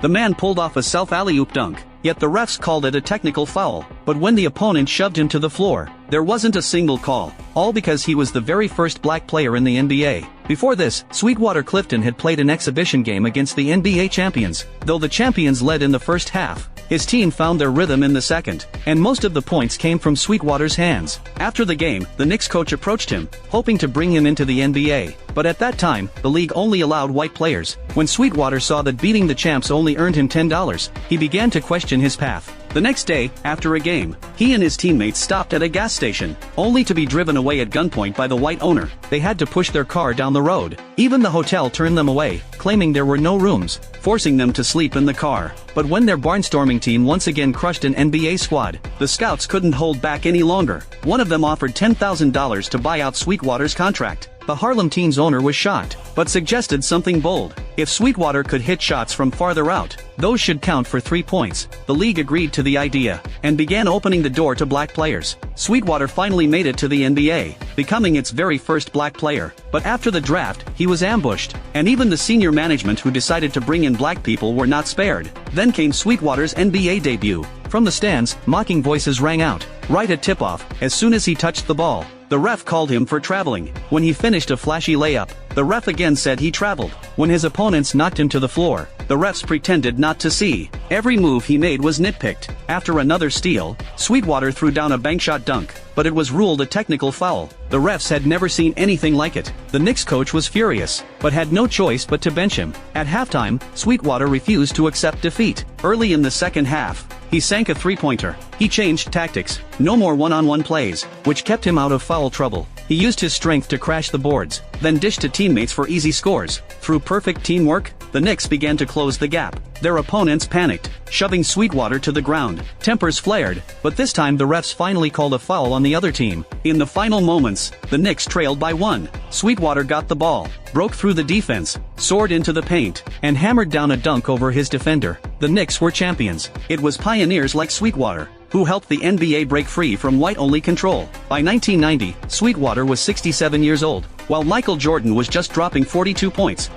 The man pulled off a self-alley-oop dunk, yet the refs called it a technical foul. But when the opponent shoved him to the floor, there wasn't a single call, all because he was the very first black player in the NBA. Before this, Sweetwater Clifton had played an exhibition game against the NBA champions. Though the champions led in the first half, his team found their rhythm in the second, and most of the points came from Sweetwater's hands. After the game, the Knicks coach approached him, hoping to bring him into the NBA. But at that time, the league only allowed white players. When Sweetwater saw that beating the champs only earned him $10, he began to question his path. The next day, after a game, he and his teammates stopped at a gas station, only to be driven away at gunpoint by the white owner. They had to push their car down the road. Even the hotel turned them away, claiming there were no rooms, forcing them to sleep in the car. But when their barnstorming team once again crushed an NBA squad, the scouts couldn't hold back any longer. One of them offered $10,000 to buy out Sweetwater's contract. The Harlem team's owner was shocked, but suggested something bold. If Sweetwater could hit shots from farther out, those should count for 3 points. The league agreed to the idea, and began opening the door to black players. Sweetwater finally made it to the NBA, becoming its very first black player. But after the draft, he was ambushed, and even the senior management who decided to bring in black people were not spared. Then came Sweetwater's NBA debut. From the stands, mocking voices rang out. Right at tip-off, as soon as he touched the ball, the ref called him for traveling. When he finished a flashy layup, the ref again said he traveled. When his opponents knocked him to the floor, the refs pretended not to see. Every move he made was nitpicked. After another steal, Sweetwater threw down a bank shot dunk, but it was ruled a technical foul. The refs had never seen anything like it. The Knicks coach was furious, but had no choice but to bench him. At halftime, Sweetwater refused to accept defeat. Early in the second half, he sank a three-pointer. He changed tactics. No more one-on-one plays, which kept him out of foul trouble. He used his strength to crash the boards, then dished to teammates for easy scores. Through perfect teamwork, the Knicks began to close the gap. Their opponents panicked, shoving Sweetwater to the ground. Tempers flared, but this time the refs finally called a foul on the other team. In the final moments, the Knicks trailed by 1. Sweetwater got the ball, broke through the defense, soared into the paint, and hammered down a dunk over his defender. The Knicks were champions. It was pioneers like Sweetwater who helped the NBA break free from white-only control. By 1990, Sweetwater was 67 years old, while Michael Jordan was just dropping 42 points.